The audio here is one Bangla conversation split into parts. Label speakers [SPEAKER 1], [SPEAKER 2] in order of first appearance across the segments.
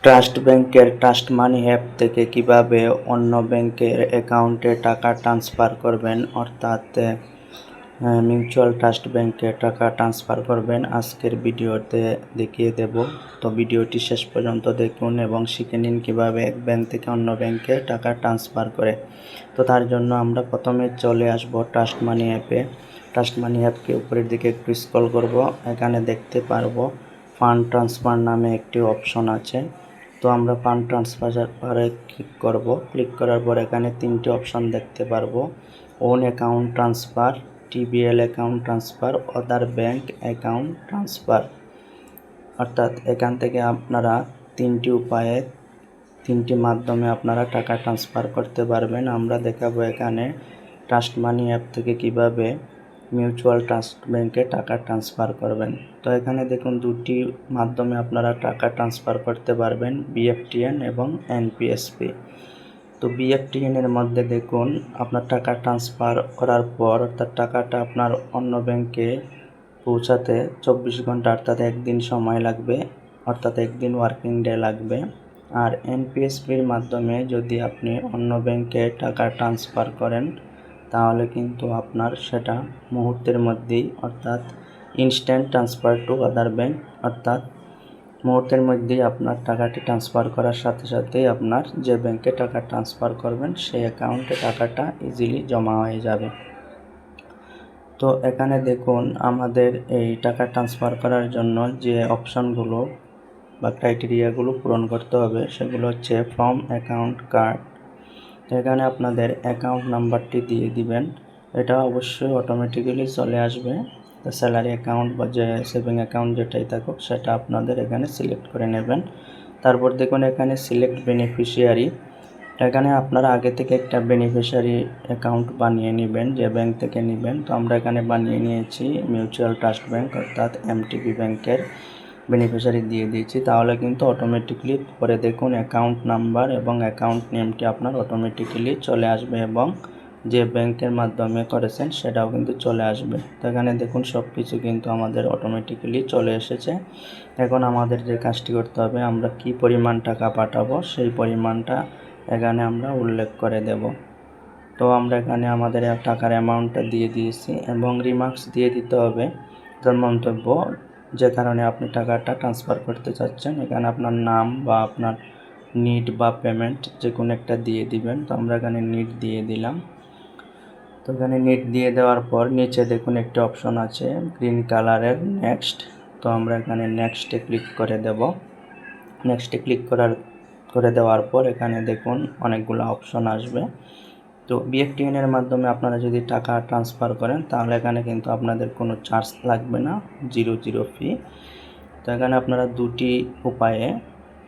[SPEAKER 1] ট্রাস্ট ব্যাংকের ট্রাস্ট মানি অ্যাপ থেকে কিভাবে অন্য ব্যাংকের অ্যাকাউন্টে টাকা ট্রান্সফার করবেন, অর্থাৎ মিউচুয়াল ট্রাস্ট ব্যাংকে টাকা ট্রান্সফার করবেন আজকের ভিডিওতে দেখিয়ে দেব। তো ভিডিওটি শেষ পর্যন্ত দেখুন এবং শিখে নিন কীভাবে এক ব্যাংক থেকে অন্য ব্যাংকে টাকা ট্রান্সফার করে। তো তার জন্য আমরা প্রথমে চলে আসব ট্রাস্ট মানি অ্যাপে। ট্রাস্ট মানি অ্যাপকে উপরের দিকে একটু স্ক্রল করব, এখানে দেখতে পারবো ফান্ড ট্রান্সফার নামে একটি অপশন আছে। তো আমরা ফান্ড ট্রান্সফারে ক্লিক করব। ক্লিক করার পর এখানে তিনটি অপশন দেখতে পারবো: own account transfer, TBL account transfer, other bank account transfer. অর্থাৎ এখান থেকে আপনারা তিনটি মাধ্যমে আপনারা টাকা ট্রান্সফার করতে পারবেন। আমরা দেখাবো এখানে ট্রাস্ট মানি অ্যাপ থেকে কিভাবে মিউচুয়াল ট্রাস্ট ব্যাংকে টাকা ট্রান্সফার করবেন। তো এখানে দেখুন দুটি মাধ্যমে আপনারা টাকা ট্রান্সফার করতে পারবেন, বিএফটিএন এবং এনপিএসপি। তো বিএফটিএন এর মধ্যে দেখুন আপনার টাকা ট্রান্সফার করার পর, অর্থাৎ টাকাটা আপনার অন্য ব্যাংকে পৌঁছাতে 24 ঘন্টা অর্থাৎ একদিন সময় লাগবে, অর্থাৎ একদিন ওয়ার্কিং ডে লাগবে। আর এনপিএসপির মাধ্যমে যদি আপনি অন্য ব্যাংকে টাকা ট্রান্সফার করেন তাহলে কিন্তু আপনার সেটা মুহূর্তের মধ্যেই, অর্থাৎ instant transfer to other bank, অর্থাৎ মুহূর্তের মধ্যেই আপনার টাকাটি ট্রান্সফার করার সাথে সাথেই আপনার যে ব্যাংকে টাকা ট্রান্সফার করবেন সেই অ্যাকাউন্টে টাকাটা ইজিলি জমা হয়ে যাবে। তো এখানে দেখুন আমাদের এই টাকা ট্রান্সফার করার জন্য যে অপশনগুলো বা ক্রাইটেরিয়াগুলো পূরণ করতে হবে সেগুলো হচ্ছে ফ্রম অ্যাকাউন্ট কার্ড। এখানে আপনাদের অ্যাকাউন্ট নাম্বারটি দিয়ে দিবেন, এটা অবশ্যই অটোমেটিক্যালি চলে আসবে। তো স্যালারি অ্যাকাউন্ট বা যে সেভিং অ্যাকাউন্ট যেটাই থাকুক সেটা আপনাদের এখানে সিলেক্ট করে নেবেন। তারপর দেখুন এখানে সিলেক্ট বেনিফিশিয়ারি, এখানে আপনারা আগে থেকে একটা বেনিফিশিয়ারি অ্যাকাউন্ট বানিয়ে নেবেন যে ব্যাংক থেকে নেবেন। তো আমরা এখানে বানিয়ে নিয়েছি মিউচুয়াল ট্রাস্ট ব্যাংক, অর্থাৎ এমটিবি ব্যাংকের বেনিফিশিয়ারি দিয়ে দিয়েছি। তাহলে কিন্তু অটোমেটিকলি পরে দেখুন অ্যাকাউন্ট নাম্বার এবং অ্যাকাউন্ট নেমটি আপনার অটোমেটিক্যালি চলে আসবে এবং যে ব্যাংকের মাধ্যমে করেছেন সেটাও কিন্তু চলে আসবে। তো এখানে দেখুন সব কিছু কিন্তু আমাদের অটোমেটিক্যালি চলে এসেছে। এখন আমাদের যে কাজটি করতে হবে, আমরা কি পরিমাণ টাকা পাঠাবো সেই পরিমাণটা এখানে আমরা উল্লেখ করে দেব। তো আমরা এখানে আমাদের টাকার অ্যামাউন্টটা দিয়ে দিয়েছি এবং রিমার্কস দিয়ে দিতে হবে তার মন্তব্য, যে কারণে আপনি টাকাটা ট্রান্সফার করতে চাচ্ছেন। এখানে আপনার নাম বা আপনার নিড বা পেমেন্ট যে কোনো একটা দিয়ে দিবেন। তো আমরা এখানে নিড দিয়ে দিলাম। তো এখানে নিড দিয়ে দেওয়ার পর নিচে দেখুন একটি অপশন আছে গ্রিন কালারের নেক্সট। তো আমরা এখানে নেক্সটে ক্লিক করে দেব। নেক্সটে ক্লিক করে দেওয়ার পর এখানে দেখুন অনেকগুলো অপশন আসবে। তো বিএফটিএন এর মাধ্যমে আপনারা যদি টাকা ট্রান্সফার করেন তাহলে এখানে কিন্তু আপনাদের কোনো চার্জ লাগবে না, জিরো ফি। তো এখানে আপনারা দুটি উপায়ে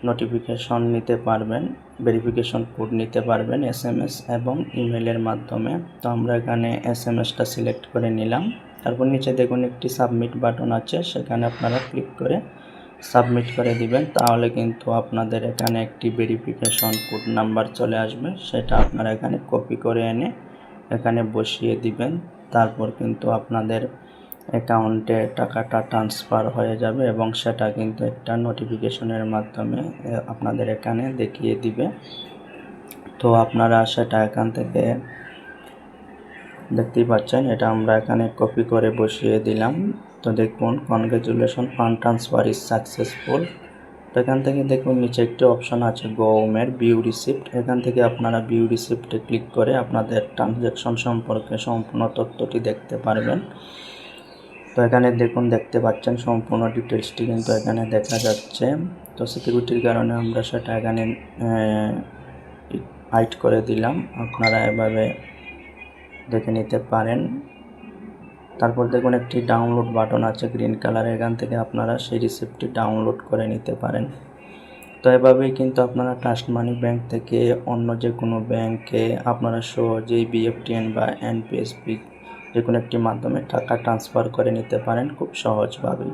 [SPEAKER 1] নোটিফিকেশন নিতে পারবেন, ভেরিফিকেশন কোড নিতে পারবেন এসএমএস এবং ইমেলের মাধ্যমে। তো আমরা এখানে এসএমএসটা সিলেক্ট করে নিলাম। তারপর নিচে দেখুন একটি সাবমিট বাটন আছে, সেখানে আপনারা ক্লিক করে সাবমিট করে দিবেন। তাহলে কিন্তু আপনাদের এখানে একটি ভেরিফিকেশন কোড নাম্বার চলে আসবে, সেটা আপনারা এখানে কপি করে এনে এখানে বসিয়ে দিবেন। তারপর কিন্তু আপনাদের অ্যাকাউন্টে টাকাটা ট্রান্সফার হয়ে যাবে এবং সেটা কিন্তু একটা নোটিফিকেশনের মাধ্যমে আপনাদের এখানে দেখিয়ে দিবে। তো আপনারা সেটা এখান থেকে দেখতেই পাচ্ছেন, এটা আমরা এখানে কপি করে বসিয়ে দিলাম। তো দেখুন congratulation, fund transfer is successful. তো এখান থেকে দেখুন নিচে একটি অপশন আছে গভর্নমেন্ট ভিউ রিসিপ্ট, এখান থেকে আপনারা ভিউ রিসিপ্টে ক্লিক করে আপনাদের ট্রানজ্যাকশন সম্পর্কে সম্পূর্ণ তথ্যটি দেখতে পারবেন। তো এখানে দেখুন দেখতে পাচ্ছেন সম্পূর্ণ ডিটেলসটি কিন্তু এখানে দেখা যাচ্ছে। তো সিকিউরিটির কারণে আমরা সেটা এখানে হাইড করে দিলাম, আপনারা এভাবে দেখে নিতে পারেন। তারপর দেখুন একটি ডাউনলোড বাটন আছে গ্রিন কালার, এখান থেকে আপনারা সেই রিসিপ্টটি ডাউনলোড করে নিতে পারেন। তো এভাবেই কিন্তু আপনারা ট্রাস্ট মানি ব্যাংক থেকে অন্য যে কোনো ব্যাংকে আপনারা সহজেই বিএফটিএন বা এনপিএসপি যে কোনো একটি মাধ্যমে টাকা ট্রান্সফার করে নিতে পারেন খুব সহজভাবেই।